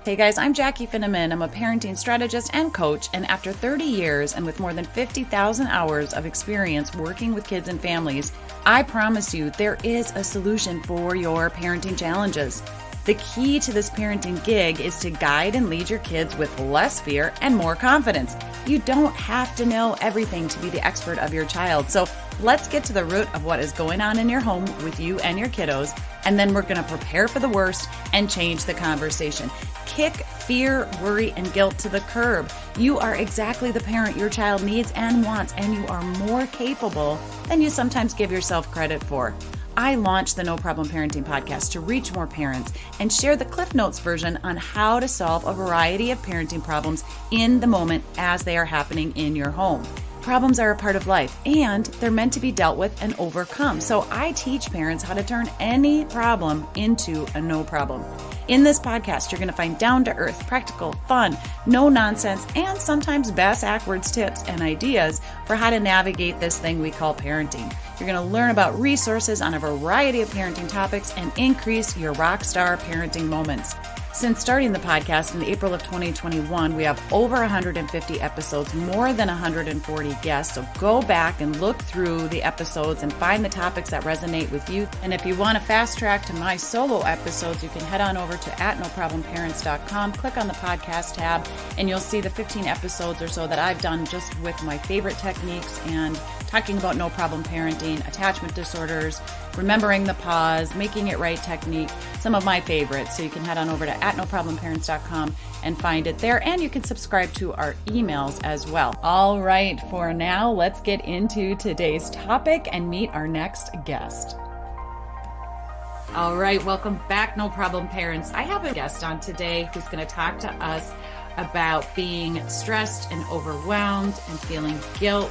Hey guys, I'm Jackie Finneman. I'm a parenting strategist and coach, and after 30 years and with more than 50,000 hours of experience working with kids and families, I promise you there is a solution for your parenting challenges. The key to this parenting gig is to guide and lead your kids with less fear and more confidence. You don't have to know everything to be the expert of your child. So let's get to the root of what is going on in your home with you and your kiddos, and then we're going to prepare for the worst and change the conversation. Kick fear, worry, and guilt to the curb. You are exactly the parent your child needs and wants, and you are more capable than you sometimes give yourself credit for. I launched the No Problem Parenting podcast to reach more parents and share the Cliff Notes version on how to solve a variety of parenting problems in the moment as they are happening in your home. Problems are a part of life, and they're meant to be dealt with and overcome. So I teach parents how to turn any problem into a no problem. In this podcast, you're going to find down-to-earth, practical, fun, no-nonsense, and sometimes bass-ackwards tips and ideas for how to navigate this thing we call parenting. You're going to learn about resources on a variety of parenting topics and increase your rock star parenting moments. Since starting the podcast in April of 2021, we have over 150 episodes, more than 140 guests. So go back and look through the episodes and find the topics that resonate with you. And if you want to fast track to my solo episodes, you can head on over to @noproblemparents.com, click on the podcast tab, and you'll see the 15 episodes or so that I've done just with my favorite techniques and talking about no problem parenting, attachment disorders, remembering the pause, making it right technique, some of my favorites. So you can head on over to @noproblemparents.com and find it there. And you can subscribe to our emails as well. All right, for now, let's get into today's topic and meet our next guest. All right, welcome back, No Problem Parents. I have a guest on today who's going to talk to us about being stressed and overwhelmed and feeling guilt,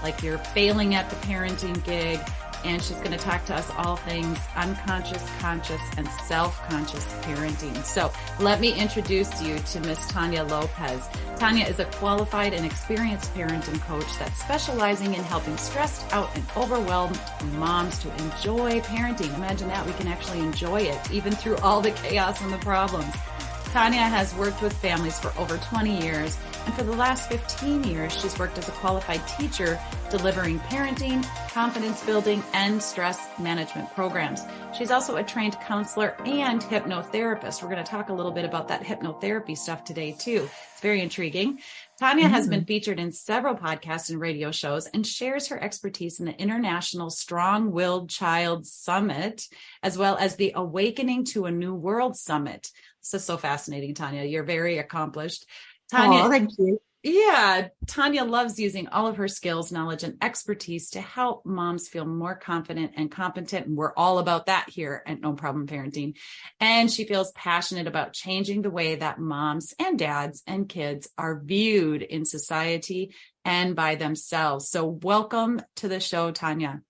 like you're failing at the parenting gig. And she's going to talk to us all things unconscious, conscious, and self-conscious parenting. So let me introduce you to Miss Tanya Lopez. Tanya is a qualified and experienced parenting coach that's specializing in helping stressed out and overwhelmed moms to enjoy parenting. Imagine that, we can actually enjoy it, even through all the chaos and the problems. Tanya has worked with families for over 20 years, and for the last 15 years, she's worked as a qualified teacher, delivering parenting, confidence building, and stress management programs. She's also a trained counselor and hypnotherapist. We're going to talk a little bit about that hypnotherapy stuff today, too. It's very intriguing. Tanya has been featured in several podcasts and radio shows and shares her expertise in the International Strong-Willed Child Summit, as well as the Awakening to a New World Summit. This is so fascinating, Tanya. You're very accomplished. Tanya, oh, thank you. Yeah, Tanya loves using all of her skills, knowledge, and expertise to help moms feel more confident and competent. And we're all about that here at No Problem Parenting. And she feels passionate about changing the way that moms and dads and kids are viewed in society and by themselves. So welcome to the show, Tanya.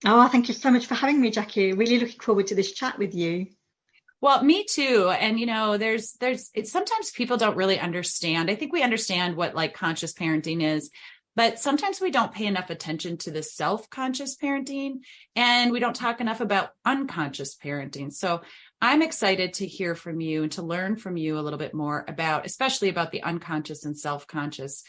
Oh, thank you so much for having me, Jackie. Really looking forward to this chat with you. Well, me too. And, you know, it's sometimes people don't really understand. I think we understand what like conscious parenting is, but sometimes we don't pay enough attention to the self-conscious parenting, and we don't talk enough about unconscious parenting. So I'm excited to hear from you and to learn from you a little bit more about, especially about the unconscious and self-conscious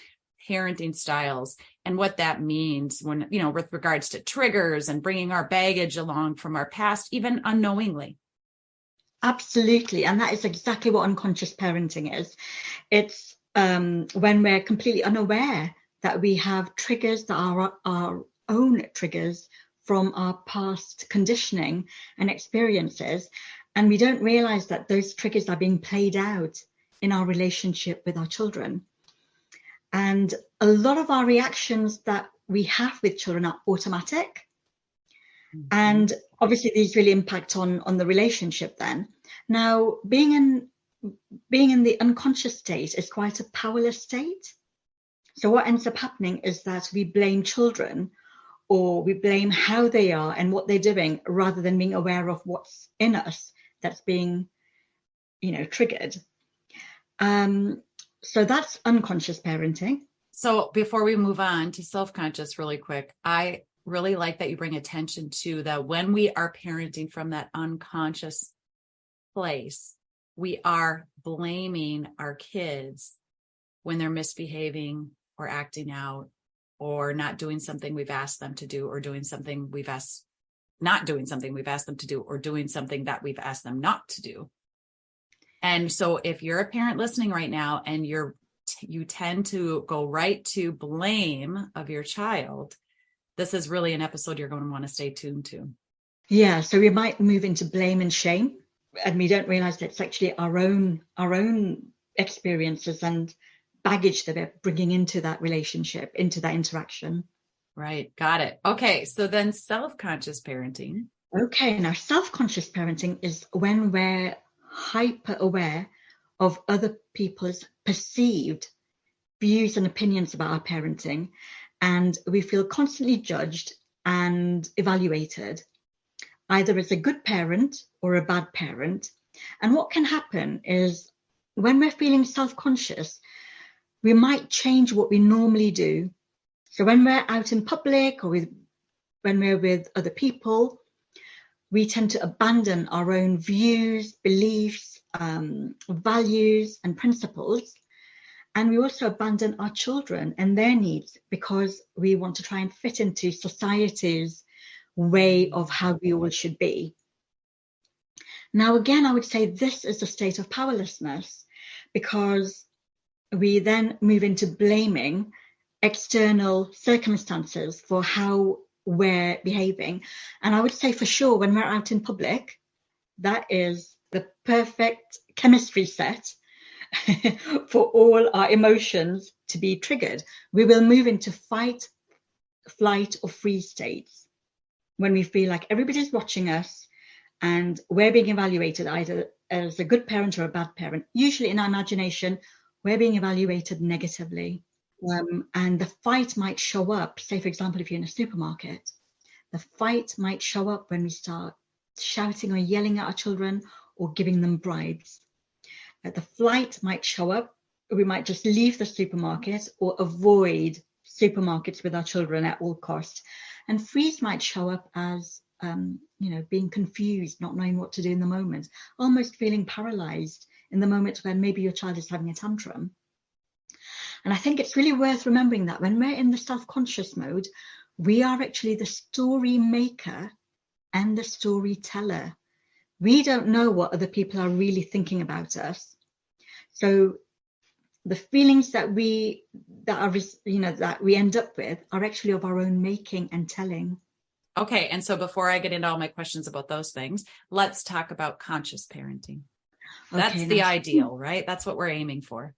parenting styles and what that means when, you know, with regards to triggers and bringing our baggage along from our past, even unknowingly. Absolutely. And that is exactly what unconscious parenting is. It's when we're completely unaware that we have triggers that are our own triggers from our past conditioning and experiences. And we don't realize that those triggers are being played out in our relationship with our children. And a lot of our reactions that we have with children are automatic. And obviously these really impact on the relationship then. Now, being in the unconscious state is quite a powerless state. So what ends up happening is that we blame children, or we blame how they are and what they're doing, rather than being aware of what's in us that's being, triggered. So that's unconscious parenting. So before we move on to self-conscious really quick, I really like that you bring attention to that when we are parenting from that unconscious place, we are blaming our kids when they're misbehaving or acting out or not doing something we've asked them to do, or doing something not doing something we've asked them to do, or doing something that we've asked them not to do. And so if you're a parent listening right now and you tend to go right to blame of your child, this is really an episode you're going to want to stay tuned to. Yeah, so we might move into blame and shame, and we don't realize that it's actually our own experiences and baggage that we're bringing into that relationship, into that interaction. Right. Got it. Okay. So then self-conscious parenting. Okay. Now, self-conscious parenting is when we're hyper aware of other people's perceived views and opinions about our parenting, and we feel constantly judged and evaluated, either as a good parent or a bad parent. And what can happen is when we're feeling self-conscious, we might change what we normally do. So when we're out in public or when we're with other people, we tend to abandon our own views, beliefs, values, and principles. And we also abandon our children and their needs because we want to try and fit into society's way of how we all should be. Now, again, I would say this is a state of powerlessness, because we then move into blaming external circumstances for how we're behaving. And I would say for sure, when we're out in public, that is the perfect chemistry set for all our emotions to be triggered. We will move into fight, flight, or freeze states when we feel like everybody's watching us and we're being evaluated either as a good parent or a bad parent. Usually in our imagination, we're being evaluated negatively. And the fight might show up, say, for example, if you're in a supermarket, the fight might show up when we start shouting or yelling at our children or giving them bribes. The flight might show up, we might just leave the supermarket or avoid supermarkets with our children at all costs. And freeze might show up as, being confused, not knowing what to do in the moment, almost feeling paralyzed in the moment when maybe your child is having a tantrum. And I think it's really worth remembering that when we're in the self-conscious mode, we are actually the story maker and the storyteller. We don't know what other people are really thinking about us. So the feelings that we end up with are actually of our own making and telling. Okay. And so before I get into all my questions about those things, let's talk about conscious parenting. That's the ideal, right? That's what we're aiming for.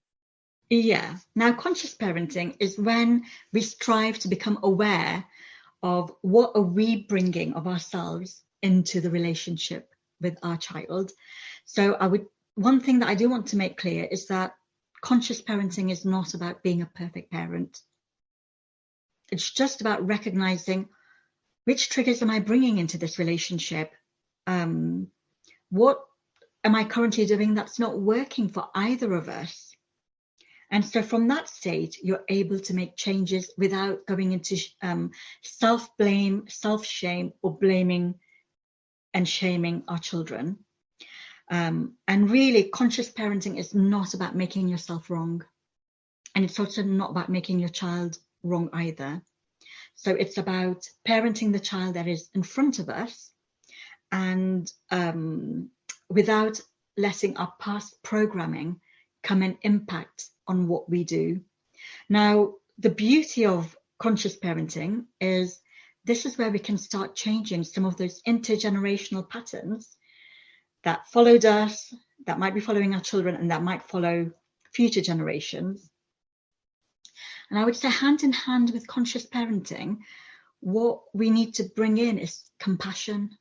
Yeah. Now, conscious parenting is when we strive to become aware of what are we bringing of ourselves into the relationship with our child. So one thing that I do want to make clear is that conscious parenting is not about being a perfect parent. It's just about recognizing which triggers am I bringing into this relationship? What am I currently doing that's not working for either of us? And so from that state, you're able to make changes without going into self-blame, self-shame, or blaming and shaming our children. And really, conscious parenting is not about making yourself wrong. And it's also not about making your child wrong either. So it's about parenting the child that is in front of us, and without letting our past programming come and impact on what we do. Now, the beauty of conscious parenting is this is where we can start changing some of those intergenerational patterns that followed us, that might be following our children, and that might follow future generations. And I would say hand in hand with conscious parenting, what we need to bring in is compassion.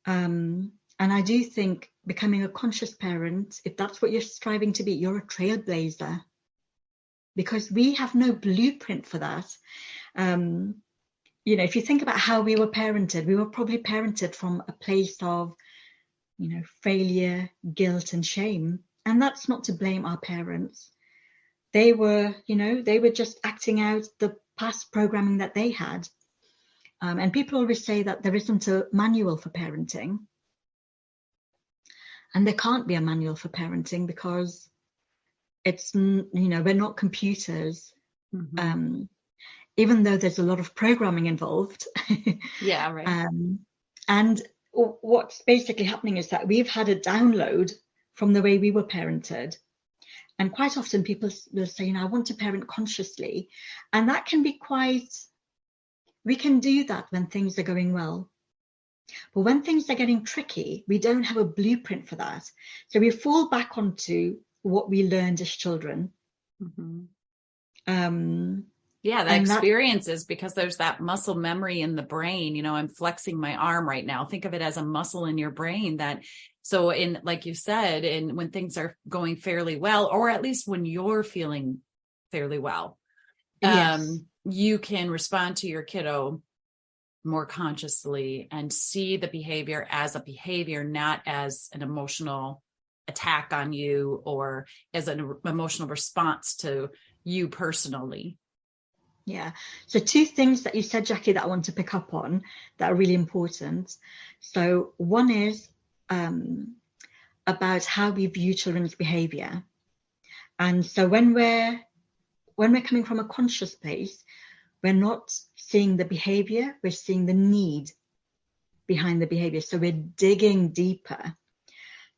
And I do think becoming a conscious parent, if that's what you're striving to be, you're a trailblazer, because we have no blueprint for that. If you think about how we were parented, we were probably parented from a place of, failure, guilt, and shame. And that's not to blame our parents. They were just acting out the past programming that they had. And people always say that there isn't a manual for parenting. And there can't be a manual for parenting because it's, we're not computers. Even though there's a lot of programming involved. Yeah, right. And what's basically happening is that we've had a download from the way we were parented. And quite often people will say, I want to parent consciously. And that can be we can do that when things are going well. But when things are getting tricky, we don't have a blueprint for that. So we fall back onto what we learned as children. Yeah, the experiences, because there's that muscle memory in the brain. I'm flexing my arm right now. Think of it as a muscle in your brain so like you said, and when things are going fairly well, or at least when you're feeling fairly well, yes, you can respond to your kiddo more consciously and see the behavior as a behavior, not as an emotional attack on you or as an emotional response to you personally. Yeah. So 2 things that you said, Jackie, that I want to pick up on that are really important. So one is about how we view children's behavior. And so when we're coming from a conscious place, we're not seeing the behavior, we're seeing the need behind the behavior. So we're digging deeper.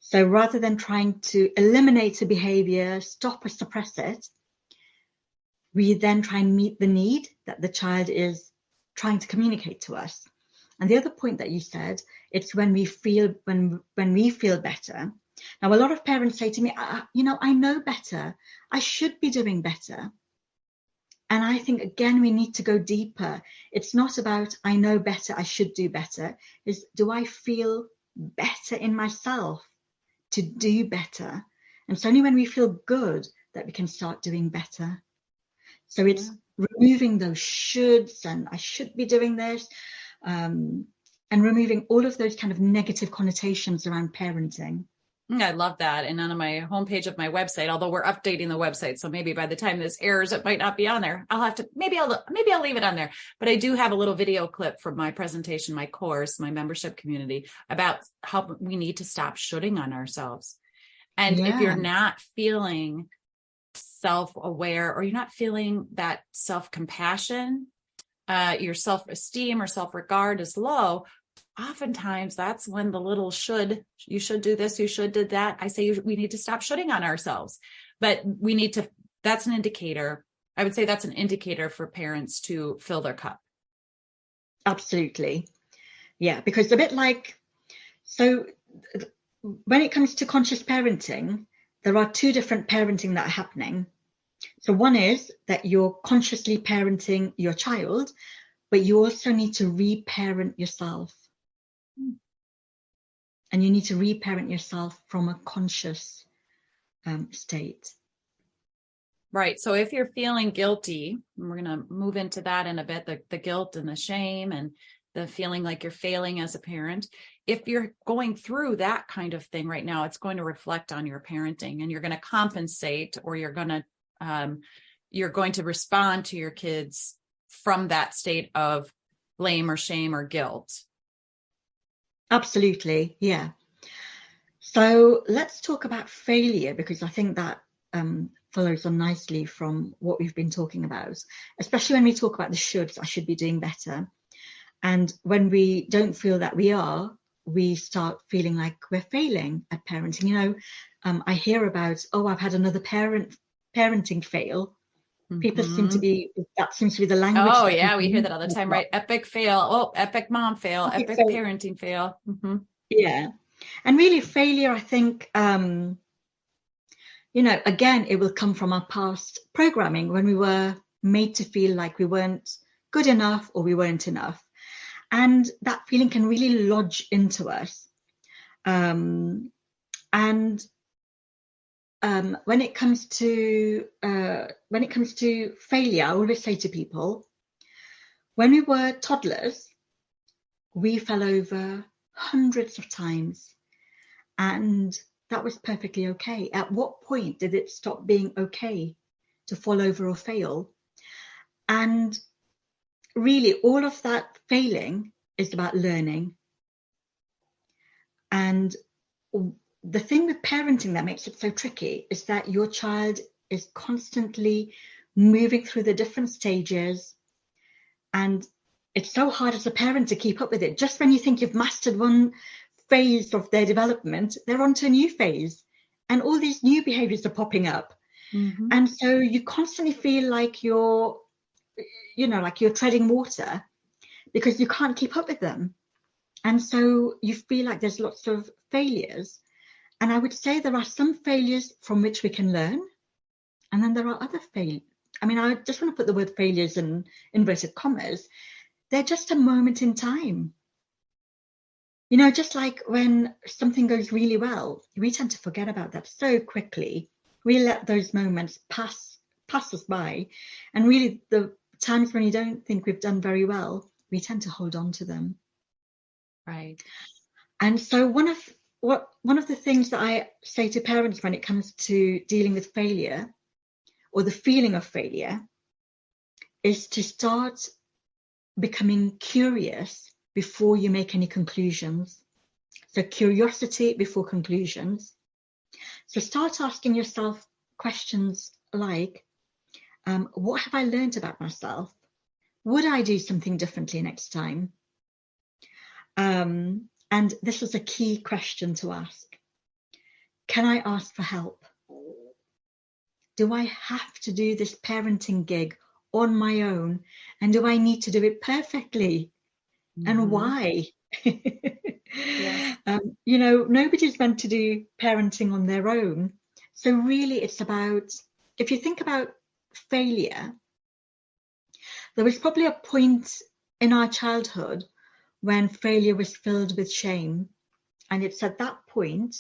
So rather than trying to eliminate a behavior, stop or suppress it, we then try and meet the need that the child is trying to communicate to us. And the other point that you said, it's when we feel better. Now, a lot of parents say to me, I know better. I should be doing better. And I think, again, we need to go deeper. It's not about, I know better, I should do better. It's, do I feel better in myself to do better? And it's only when we feel good that we can start doing better. So it's removing those shoulds and I should be doing this, and removing all of those kind of negative connotations around parenting. I love that. And on my homepage of my website, although we're updating the website, so maybe by the time this airs, it might not be on there. I'll have to, maybe I'll leave it on there. But I do have a little video clip from my presentation, my course, my membership community about how we need to stop shoulding on ourselves. And if you're not feeling self-aware or you're not feeling that self-compassion, your self-esteem or self-regard is low, oftentimes that's when the little you should do this, you should do that. I say we need to stop shoulding on ourselves, but that's an indicator. I would say that's an indicator for parents to fill their cup. Absolutely. Yeah, because a bit like, so when it comes to conscious parenting, there are 2 different parenting that are happening. So one is that you're consciously parenting your child, but you also need to reparent yourself. And you need to reparent yourself from a conscious state. Right. So if you're feeling guilty, and we're going to move into that in a bit, the guilt and the shame and the feeling like you're failing as a parent. If you're going through that kind of thing right now, it's going to reflect on your parenting, and you're going to compensate, or you're going to respond to your kids from that state of blame or shame or guilt. Absolutely. Yeah. So let's talk about failure, because I think that follows on nicely from what we've been talking about, especially when we talk about the shoulds. I should be doing better. And when we don't feel that we are, we start feeling like we're failing at parenting. I hear about, I've had another parenting fail. People seem to be, that seems to be the language. Oh yeah, we hear that all the time, right? Epic fail. Oh, epic mom fail. Epic parenting fail. Mm-hmm. Yeah. And really failure, I think, again, it will come from our past programming when we were made to feel like we weren't good enough or we weren't enough. And that feeling can really lodge into us. When it comes to failure, I always say to people, when we were toddlers, we fell over hundreds of times, and that was perfectly okay. At what point did it stop being okay to fall over or fail? And really, all of that failing is about learning. And the thing with parenting that makes it so tricky is that your child is constantly moving through the different stages, and it's so hard as a parent to keep up with it. Just when you think you've mastered one phase of their development, they're onto a new phase, and all these new behaviors are popping up. Mm-hmm. And so you constantly feel like you're treading water because you can't keep up with them. And so you feel like there's lots of failures. And I would say there are some failures from which we can learn. And then there are other failures. I mean, I just want to put the word failures in inverted commas. They're just a moment in time. You know, just like when something goes really well, we tend to forget about that so quickly. We let those moments pass us by. And really, the times when you don't think we've done very well, we tend to hold on to them. Right. And so one of the things that I say to parents when it comes to dealing with failure or the feeling of failure is to start becoming curious before you make any conclusions. So curiosity before conclusions. So start asking yourself questions like, what have I learned about myself? Would I do something differently next time? And this is a key question to ask. Can I ask for help? Do I have to do this parenting gig on my own? And do I need to do it perfectly? Mm-hmm. And why? Yes. You know, nobody's meant to do parenting on their own. So really it's about, if you think about failure, there was probably a point in our childhood when failure was filled with shame. And it's at that point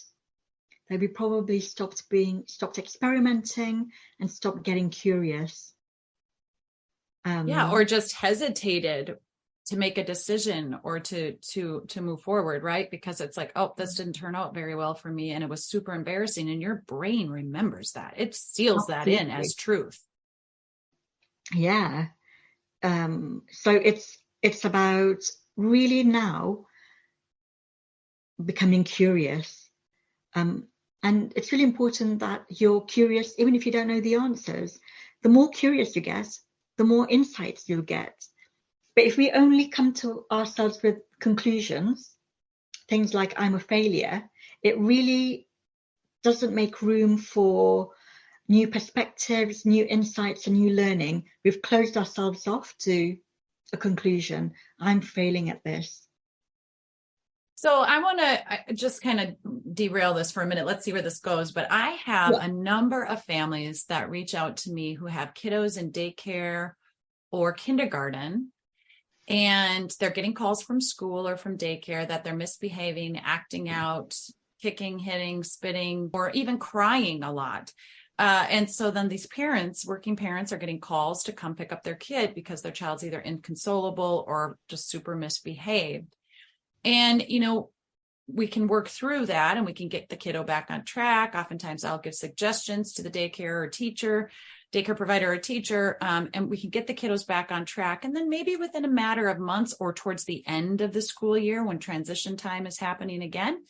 that we probably stopped experimenting and stopped getting curious. Or just hesitated to make a decision or to move forward, right? Because it's like, oh, this didn't turn out very well for me, and it was super embarrassing. And your brain remembers that. It seals Absolutely. That in as truth. Yeah. So it's about really now becoming curious. And it's really important that you're curious, even if you don't know the answers. The more curious you get, the more insights you'll get. But if we only come to ourselves with conclusions, things like I'm a failure, it really doesn't make room for new perspectives, new insights, and new learning. We've closed ourselves off to a conclusion. I'm failing at this. So I want to just kind of derail this for a minute. Let's see where this goes. But I have a number of families that reach out to me who have kiddos in daycare or kindergarten, and they're getting calls from school or from daycare that they're misbehaving, acting out, kicking, hitting, spitting, or even crying a lot. And so then these parents, working parents, are getting calls to come pick up their kid because their child's either inconsolable or just super misbehaved. And, you know, we can work through that and we can get the kiddo back on track. Oftentimes I'll give suggestions to the daycare provider or teacher, and we can get the kiddos back on track. And then maybe within a matter of months or towards the end of the school year, when transition time is happening again,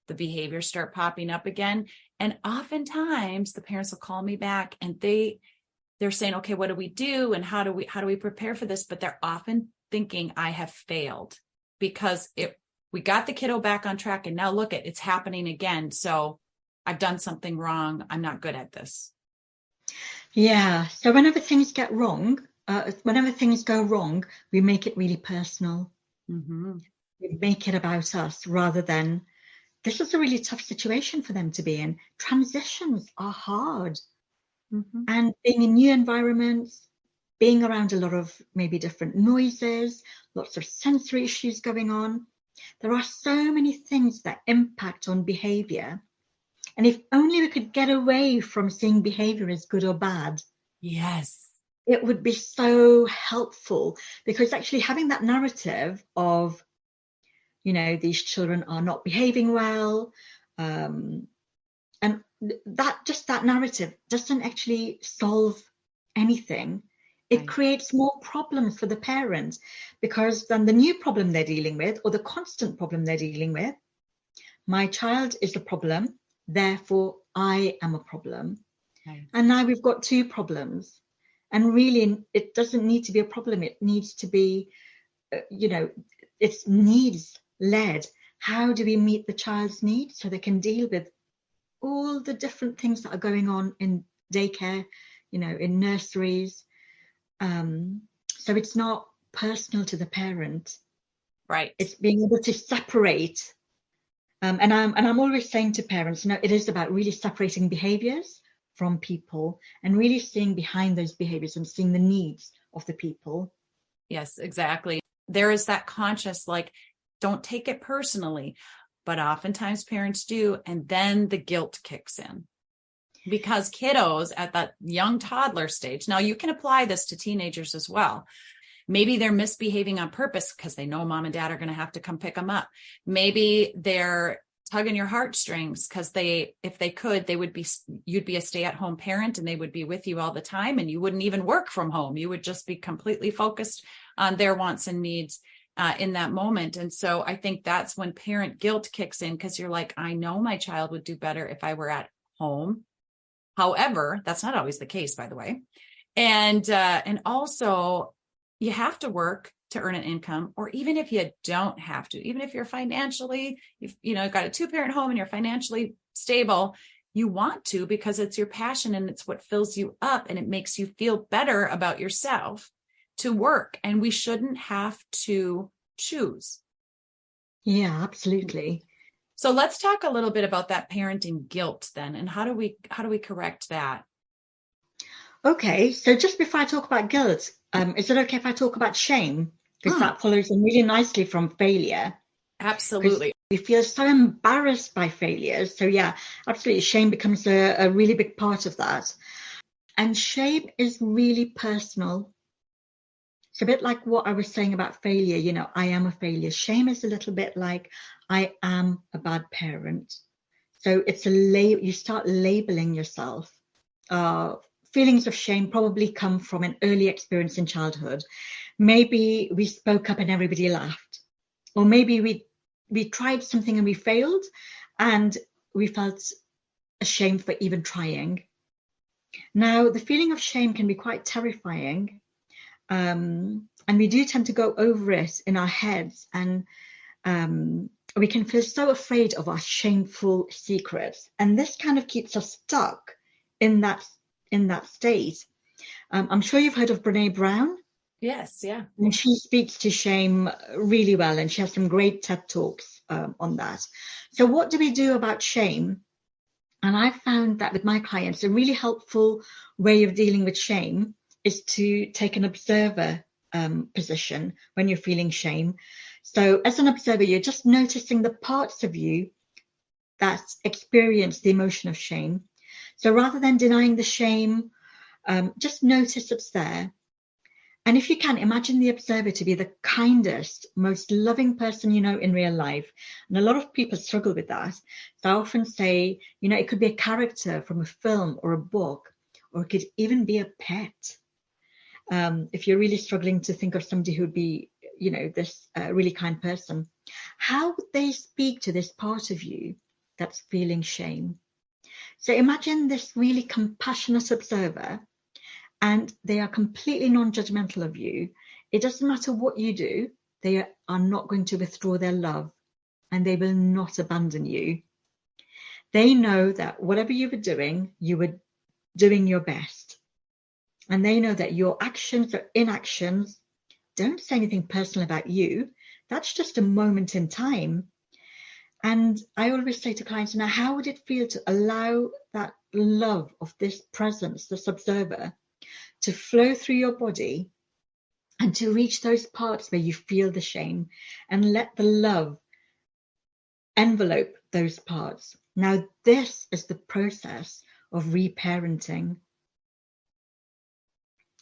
the behaviors start popping up again. And oftentimes the parents will call me back and they're saying, okay, what do we do? And how do we prepare for this? But they're often thinking I have failed because we got the kiddo back on track and now look, it's happening again. So I've done something wrong. I'm not good at this. Yeah. So whenever things go wrong, we make it really personal. Mm-hmm. We make it about us rather than, this is a really tough situation for them to be in. Transitions are hard. Mm-hmm. And being in new environments, being around a lot of maybe different noises, lots of sensory issues going on. There are so many things that impact on behavior. And if only we could get away from seeing behavior as good or bad. Yes. It would be so helpful, because actually having that narrative of, you know, these children are not behaving well, and that narrative doesn't actually solve anything. It creates more problems for the parents, because then the new problem they're dealing with, or the constant problem they're dealing with, my child is the problem, therefore I am a problem. Okay. And now we've got two problems. And really, it doesn't need to be a problem. It needs to be, it's needs led. How do we meet the child's needs so they can deal with all the different things that are going on in daycare, in nurseries? So it's not personal to the parent. Right. It's being able to separate. And I'm always saying to parents, it is about really separating behaviors from people and really seeing behind those behaviors and seeing the needs of the people. Yes, exactly. There is that conscious, don't take it personally, but oftentimes parents do. And then the guilt kicks in because kiddos at that young toddler stage, now you can apply this to teenagers as well. Maybe they're misbehaving on purpose because they know mom and dad are going to have to come pick them up. Maybe they're tugging your heartstrings because if they could, you'd be a stay-at-home parent and they would be with you all the time and you wouldn't even work from home. You would just be completely focused on their wants and needs in that moment. And so I think that's when parent guilt kicks in, because you're like, I know my child would do better if I were at home. However, that's not always the case, by the way. And also you have to work to earn an income, or even if you don't have to, even if you're financially, you've got a 2-parent home and you're financially stable, you want to, because it's your passion and it's what fills you up and it makes you feel better about yourself to work. And we shouldn't have to choose. Yeah, absolutely. So let's talk a little bit about that parenting guilt then, and how do we correct that? Okay, so just before I talk about guilt, is it okay if I talk about shame? Because that follows in really nicely from failure. Absolutely. We feel so embarrassed by failures. So yeah, absolutely. Shame becomes a really big part of that. And shame is really personal. It's a bit like what I was saying about failure. I am a failure. Shame is a little bit like I am a bad parent. So it's you start labeling yourself. Feelings of shame probably come from an early experience in childhood. Maybe we spoke up and everybody laughed. Or maybe we tried something and we failed and we felt ashamed for even trying. Now, the feeling of shame can be quite terrifying. And we do tend to go over it in our heads, and we can feel so afraid of our shameful secrets. And this kind of keeps us stuck in that state. I'm sure you've heard of Brene Brown. Yes, yeah. And she speaks to shame really well, and she has some great TED Talks on that. So what do we do about shame? And I've found that with my clients, a really helpful way of dealing with shame is to take an observer position when you're feeling shame. So as an observer, you're just noticing the parts of you that experience the emotion of shame. So rather than denying the shame, just notice it's there. And if you can, imagine the observer to be the kindest, most loving person you know in real life. And a lot of people struggle with that. So I often say, it could be a character from a film or a book, or it could even be a pet. If you're really struggling to think of somebody who would be, this really kind person, how would they speak to this part of you that's feeling shame? So imagine this really compassionate observer, and they are completely non-judgmental of you. It doesn't matter what you do, they are not going to withdraw their love, and they will not abandon you. They know that whatever you were doing your best. And they know that your actions or inactions don't say anything personal about you. That's just a moment in time. And I always say to clients, now, how would it feel to allow that love of this presence, this observer, to flow through your body and to reach those parts where you feel the shame, and let the love envelope those parts? Now, this is the process of reparenting.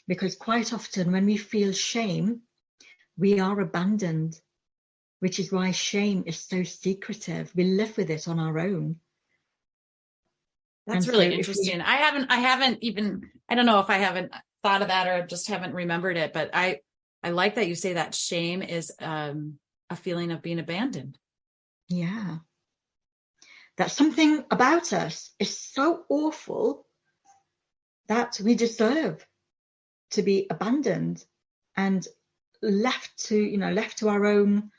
Because quite often when we feel shame, we are abandoned, which is why shame is so secretive. We live with it on our own. That's really interesting. I don't know if I haven't thought of that or just haven't remembered it, but I like that you say that shame is a feeling of being abandoned. Yeah. that something about us is so awful that we deserve to be abandoned and left to our own,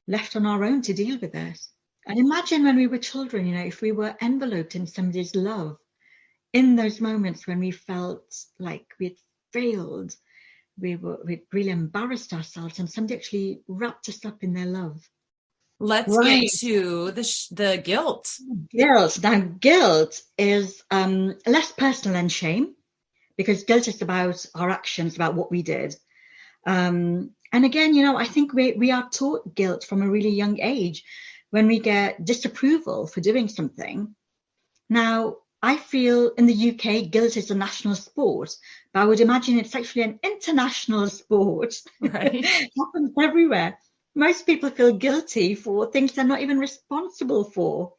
left on our own to deal with this. And imagine when we were children, if we were enveloped in somebody's love, in those moments when we felt like we'd failed, we'd really embarrassed ourselves, and somebody actually wrapped us up in their love. Let's get to the guilt. Guilt. Now, guilt is less personal than shame, because guilt is about our actions, about what we did. And again, I think we are taught guilt from a really young age when we get disapproval for doing something. Now, I feel in the UK, guilt is a national sport, but I would imagine it's actually an international sport. Right. It happens everywhere. Most people feel guilty for things they're not even responsible for.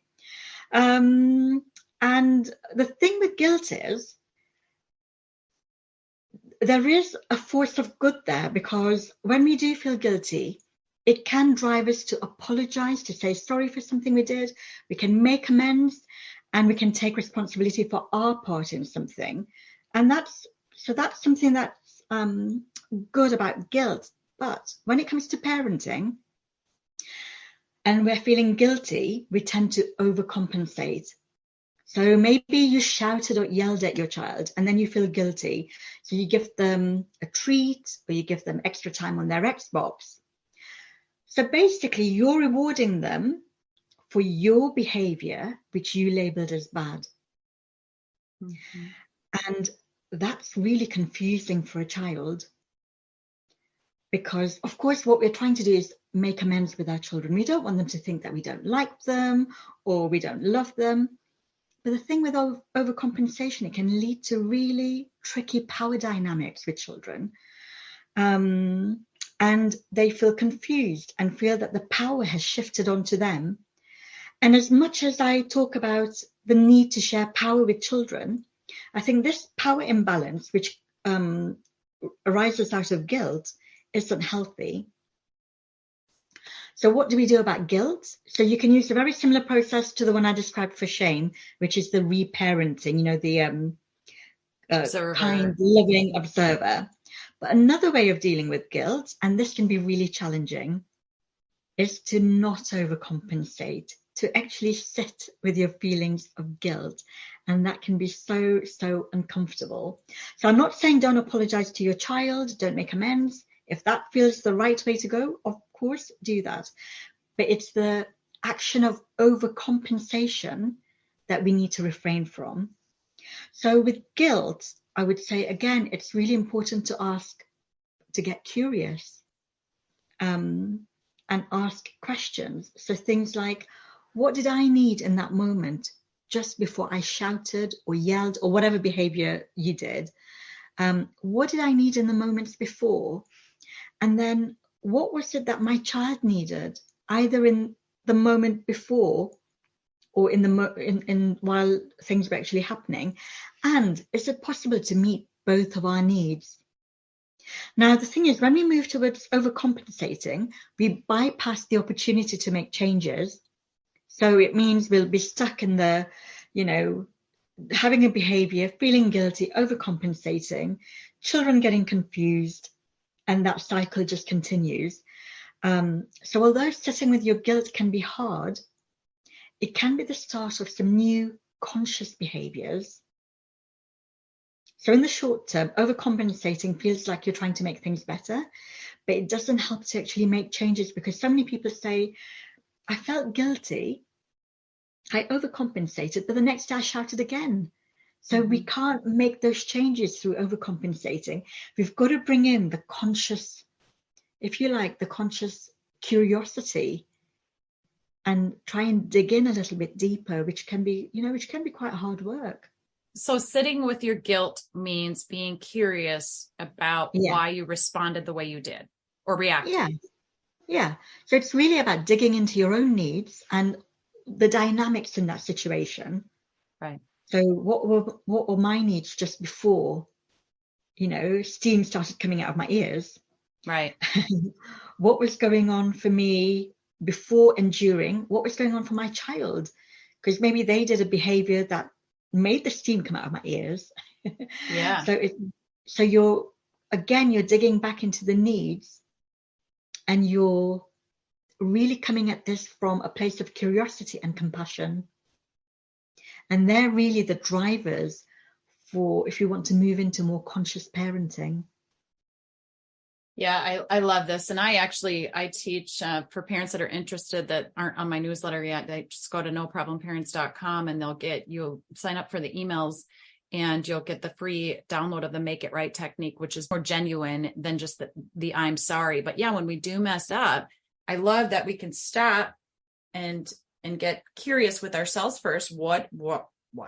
And the thing with guilt is there is a force of good there, because when we do feel guilty, it can drive us to apologize, to say sorry for something we did. We can make amends, and we can take responsibility for our part in something. And that's something that's good about guilt. But when it comes to parenting and we're feeling guilty, we tend to overcompensate. So maybe you shouted or yelled at your child and then you feel guilty. So you give them a treat, or you give them extra time on their Xbox. So basically you're rewarding them for your behavior, which you labeled as bad. Mm-hmm. And that's really confusing for a child, because of course what we're trying to do is make amends with our children. We don't want them to think that we don't like them or we don't love them. But the thing with overcompensation, it can lead to really tricky power dynamics with children. And they feel confused and feel that the power has shifted onto them. And as much as I talk about the need to share power with children, I think this power imbalance, which arises out of guilt, isn't healthy. So what do we do about guilt? So you can use a very similar process to the one I described for shame, which is the reparenting, the kind, loving observer. But another way of dealing with guilt, and this can be really challenging, is to not overcompensate, to actually sit with your feelings of guilt. And that can be so, so uncomfortable. So I'm not saying don't apologize to your child, don't make amends. If that feels the right way to go, of course, do that. But it's the action of overcompensation that we need to refrain from. So with guilt, I would say, again, it's really important to get curious and ask questions. So things like, what did I need in that moment just before I shouted or yelled or whatever behavior you did? What did I need in the moments before? And then what was it that my child needed, either in the moment before or in while things were actually happening? And is it possible to meet both of our needs? Now, the thing is, when we move towards overcompensating, we bypass the opportunity to make changes. So it means we'll be stuck in the, having a behavior, feeling guilty, overcompensating, children getting confused, and that cycle just continues. So although sitting with your guilt can be hard, it can be the start of some new conscious behaviors. So in the short term, overcompensating feels like you're trying to make things better, but it doesn't help to actually make changes, because so many people say, I felt guilty, I overcompensated, but the next day I shouted again. So we can't make those changes through overcompensating. We've got to bring in the conscious, if you like, the conscious curiosity, and try and dig in a little bit deeper, which can be quite hard work. So sitting with your guilt means being curious about why you responded the way you did or reacted. Yeah. So it's really about digging into your own needs and the dynamics in that situation. Right. So what were my needs just before, steam started coming out of my ears? Right. What was going on for me before and during? What was going on for my child? because maybe they did a behavior that made the steam come out of my ears. Yeah. So you're digging back into the needs, and you're really coming at this from a place of curiosity and compassion. And they're really the drivers for if you want to move into more conscious parenting. Yeah, I love this. And I teach for parents that are interested that aren't on my newsletter yet. They just go to noproblemparents.com and you'll sign up for the emails, and you'll get the free download of the Make It Right technique, which is more genuine than just the I'm sorry. But yeah, when we do mess up, I love that we can stop and get curious with ourselves first. Why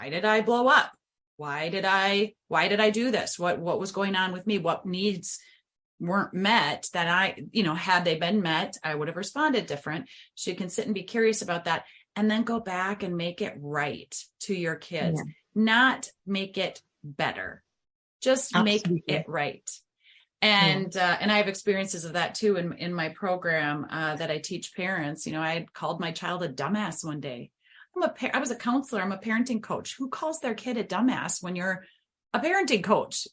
did I blow up? Why did I do this? What was going on with me? What needs weren't met that had they been met, I would have responded different. So you can sit and be curious about that, and then go back and make it right to your kids, not make it better, just Absolutely. Make it right. And I have experiences of that too in my program that I teach parents. I had called my child a dumbass one day. I was a counselor. I'm a parenting coach. Who calls their kid a dumbass when you're a parenting coach?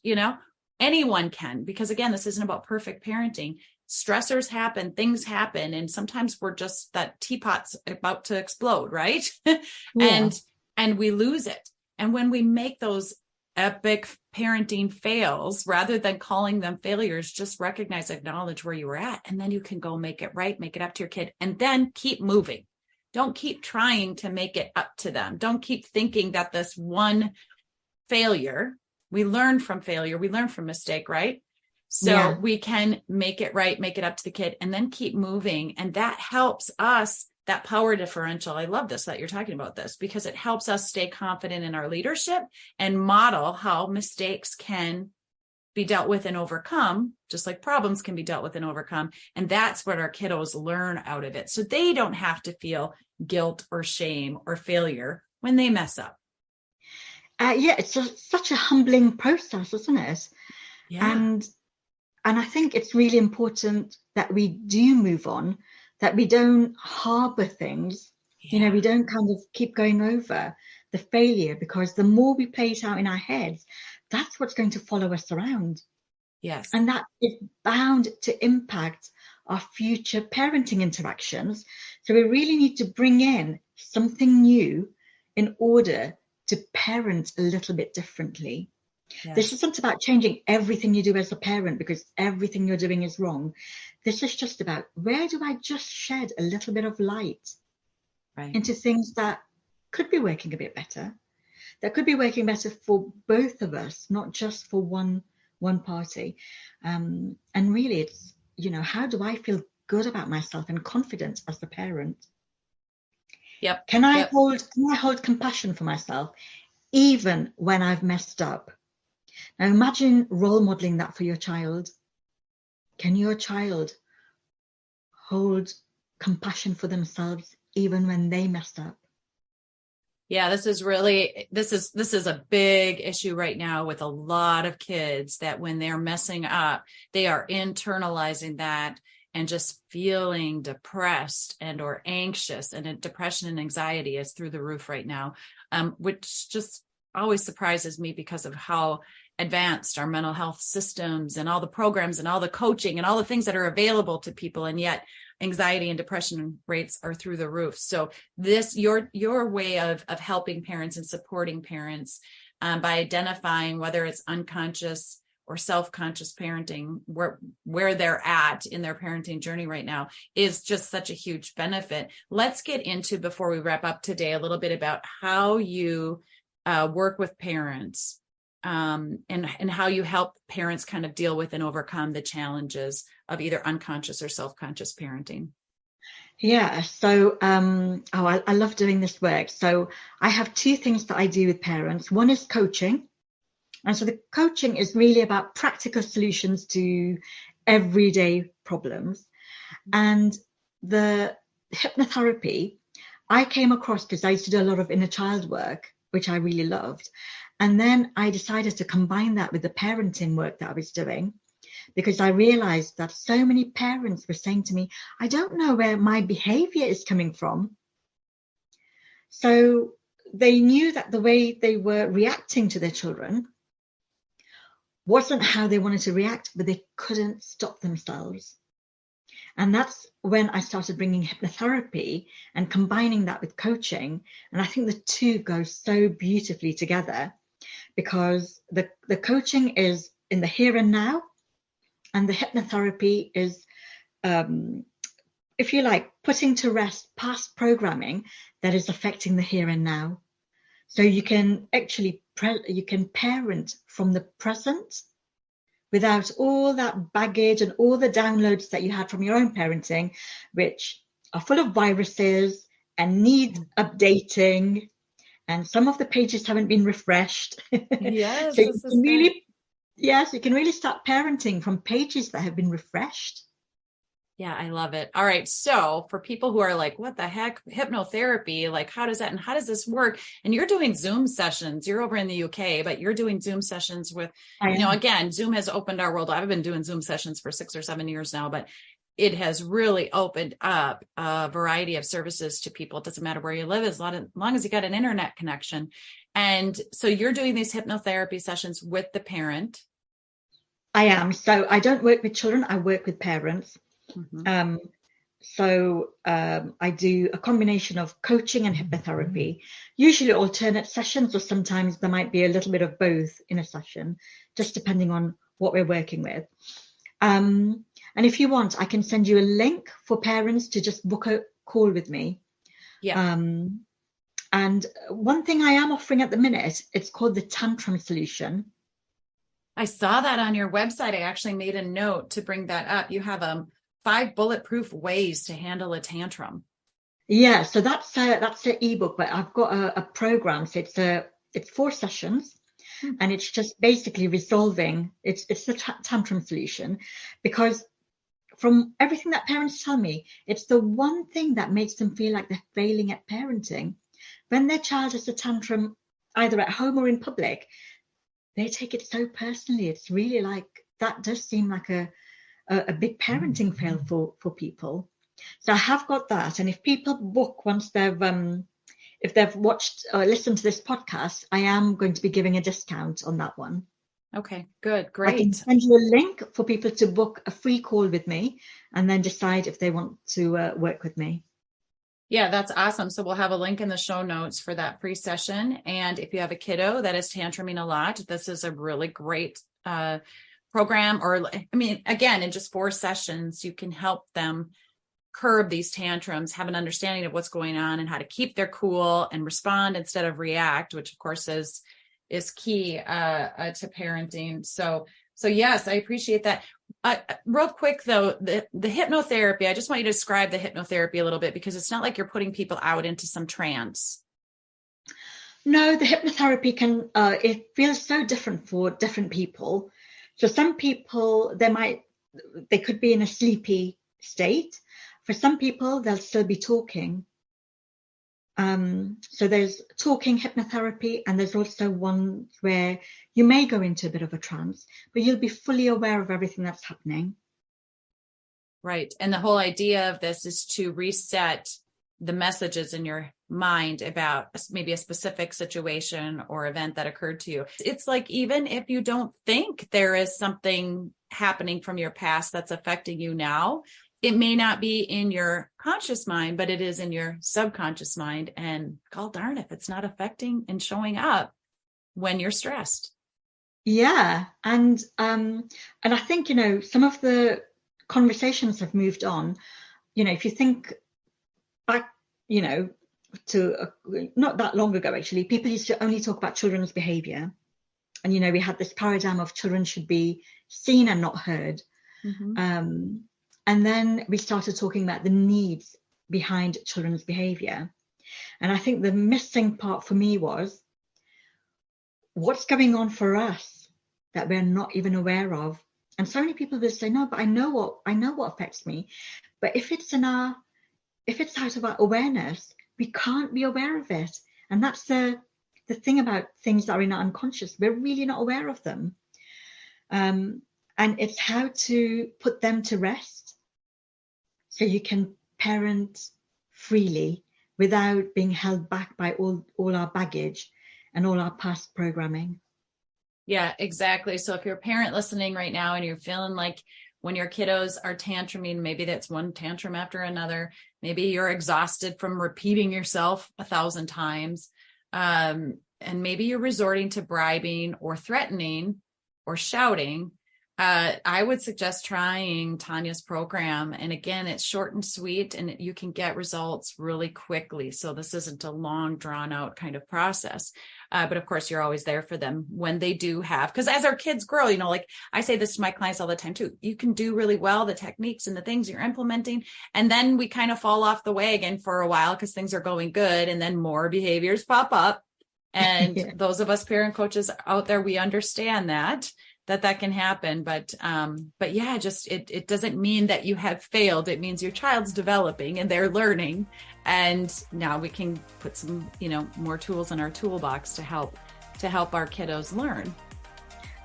Anyone can, because again, this isn't about perfect parenting. Stressors happen, things happen, and sometimes we're just that teapot's about to explode, right? And we lose it. And when we make those epic parenting fails, rather than calling them failures, just recognize, acknowledge where you were at, and then you can go make it right, make it up to your kid, and then keep moving. Don't keep trying to make it up to them. Don't keep thinking that this one failure, we learn from failure, we learn from mistake, right? So we can make it right, make it up to the kid, and then keep moving. And that helps us, that power differential. I love this, that you're talking about this, because it helps us stay confident in our leadership and model how mistakes can be dealt with and overcome, just like problems can be dealt with and overcome. And that's what our kiddos learn out of it. So they don't have to feel guilt or shame or failure when they mess up. It's such a humbling process, isn't it? Yeah. And I think it's really important that we do move on, that we don't harbor things. We don't kind of keep going over the failure, because the more we play it out in our heads, that's what's going to follow us around. Yes. And that is bound to impact our future parenting interactions. So we really need to bring in something new in order to parent a little bit differently. Yes. This isn't about changing everything you do as a parent, because everything you're doing is wrong. This is just about, where do I just shed a little bit of light into things that could be working a bit better, that could be working better for both of us, not just for one party. And really it's, how do I feel good about myself and confident as a parent? Yep. Can I hold compassion for myself even when I've messed up? Now imagine role modeling that for your child. Can your child hold compassion for themselves even when they messed up? Yeah, this is a big issue right now with a lot of kids, that when they're messing up, they are internalizing that and just feeling depressed and or anxious, and depression and anxiety is through the roof right now, which just always surprises me because of how advanced our mental health systems and all the programs and all the coaching and all the things that are available to people, and yet anxiety and depression rates are through the roof. So this, your way of helping parents and supporting parents by identifying whether it's unconscious or self-conscious parenting, where they're at in their parenting journey right now, is just such a huge benefit. Let's get into, before we wrap up today, a little bit about how you work with parents and how you help parents kind of deal with and overcome the challenges of either unconscious or self-conscious parenting. Yeah, so I love doing this work. So I have two things that I do with parents. One is coaching. And so the coaching is really about practical solutions to everyday problems. And the hypnotherapy I came across because I used to do a lot of inner child work, which I really loved. And then I decided to combine that with the parenting work that I was doing, because I realized that so many parents were saying to me, I don't know where my behavior is coming from. So they knew that the way they were reacting to their children wasn't how they wanted to react, but they couldn't stop themselves. And that's when I started bringing hypnotherapy and combining that with coaching. And I think the two go so beautifully together, because the coaching is in the here and now, and the hypnotherapy is, if you like, putting to rest past programming that is affecting the here and now. So you can actually you can parent from the present without all that baggage and all the downloads that you had from your own parenting, which are full of viruses and need updating. And some of the pages haven't been refreshed. Yes, So you can really, yes, you can really start parenting from pages that have been refreshed. Yeah, I love it. All right. So for people who are like, what the heck, hypnotherapy, like how does that, and how does this work? And you're doing Zoom sessions, you're over in the UK, but you're doing Zoom sessions with, again, Zoom has opened our world. I've been doing Zoom sessions for 6 or 7 years now, but it has really opened up a variety of services to people. It doesn't matter where you live, as long as you got an internet connection. And so you're doing these hypnotherapy sessions with the parent. I am. So I don't work with children, I work with parents. Mm-hmm. I do a combination of coaching and hypnotherapy, usually alternate sessions, or sometimes there might be a little bit of both in a session, just depending on what we're working with. And if you want, I can send you a link for parents to just book a call with me. Yeah. And one thing I am offering at the minute, it's called the Tantrum Solution. I saw that on your website. I actually made a note to bring that up. You have 5 bulletproof ways to handle a tantrum. Yeah, so that's an ebook, but I've got a program. So it's 4 sessions, and it's just basically resolving. It's the tantrum solution, because from everything that parents tell me, it's the one thing that makes them feel like they're failing at parenting. When their child has a tantrum, either at home or in public, they take it so personally. It's really like, that does seem like a big parenting fail for people. So I have got that. And if people book once if they've watched or listened to this podcast, I am going to be giving a discount on that one. Okay, good, great. I can send you a link for people to book a free call with me and then decide if they want to work with me. Yeah, that's awesome. So we'll have a link in the show notes for that free session. And if you have a kiddo that is tantruming a lot, this is a really great program. Or, I mean, again, in just 4 sessions, you can help them curb these tantrums, have an understanding of what's going on and how to keep their cool and respond instead of react, which of course is key to parenting. So yes, I appreciate that. Real quick though, the hypnotherapy, I just want you to describe the hypnotherapy a little bit, because it's not like you're putting people out into some trance. No, the hypnotherapy it feels so different for different people. So some people, they could be in a sleepy state. For some people, they'll still be talking. So there's talking hypnotherapy, and there's also one where you may go into a bit of a trance, but you'll be fully aware of everything that's happening. Right. And the whole idea of this is to reset the messages in your mind about maybe a specific situation or event that occurred to you. It's like, even if you don't think there is something happening from your past that's affecting you now, it may not be in your conscious mind, but it is in your subconscious mind. And god darn if it's not affecting and showing up when you're stressed. Yeah. And I think, some of the conversations have moved on. If you think back, to not that long ago, actually, people used to only talk about children's behavior. And, we had this paradigm of children should be seen and not heard. Mm-hmm. And then we started talking about the needs behind children's behavior. And I think the missing part for me was, what's going on for us that we're not even aware of? And so many people will say, no, but I know what affects me. But if it's out of our awareness, we can't be aware of it. And that's the thing about things that are in our unconscious. We're really not aware of them. And it's how to put them to rest, so you can parent freely without being held back by all our baggage and all our past programming. Yeah, exactly. So if you're a parent listening right now and you're feeling like when your kiddos are tantruming, maybe that's one tantrum after another, maybe you're exhausted from repeating yourself 1,000 times, and maybe you're resorting to bribing or threatening or shouting, I would suggest trying Tanya's program. And again, it's short and sweet, and you can get results really quickly. So this isn't a long, drawn out kind of process. But of course, you're always there for them when they do have, because as our kids grow, like I say this to my clients all the time too, you can do really well the techniques and the things you're implementing. And then we kind of fall off the wagon for a while because things are going good. And then more behaviors pop up. And Yeah. those of us parent coaches out there, we understand that can happen. But yeah, just it doesn't mean that you have failed. It means your child's developing and they're learning. And now we can put some, more tools in our toolbox to help our kiddos learn.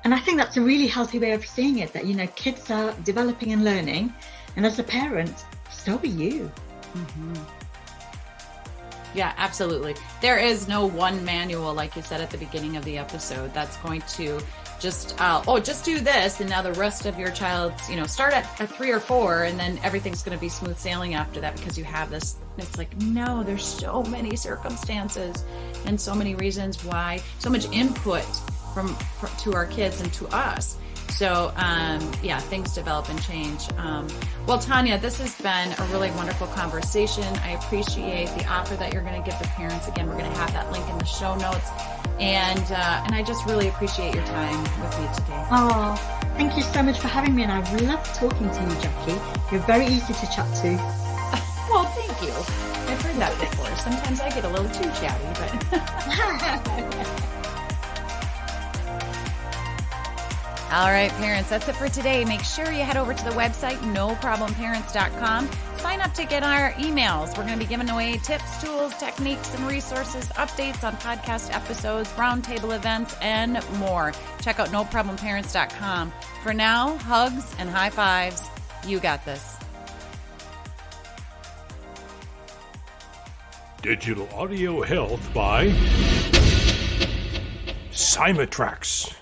And I think that's a really healthy way of seeing it, that, kids are developing and learning. And as a parent, so are you. Mm-hmm. Yeah, absolutely. There is no one manual, like you said at the beginning of the episode, that's going to just do this, and now the rest of your child's, start at 3 or 4, and then everything's going to be smooth sailing after that because you have this. It's like, no, there's so many circumstances and so many reasons why, so much input from to our kids and to us. So, things develop and change. Well, Tanya, this has been a really wonderful conversation. I appreciate the offer that you're going to give the parents. Again, we're going to have that link in the show notes. And I just really appreciate your time with me today. Oh, thank you so much for having me. And I've loved talking to you, Jackie. You're very easy to chat to. Well, thank you. I've heard that before. Sometimes I get a little too chatty, but... All right, parents, that's it for today. Make sure you head over to the website, noproblemparents.com. Sign up to get our emails. We're going to be giving away tips, tools, techniques, and resources, updates on podcast episodes, roundtable events, and more. Check out noproblemparents.com. For now, hugs and high fives. You got this. Digital Audio Health by Cymatrax.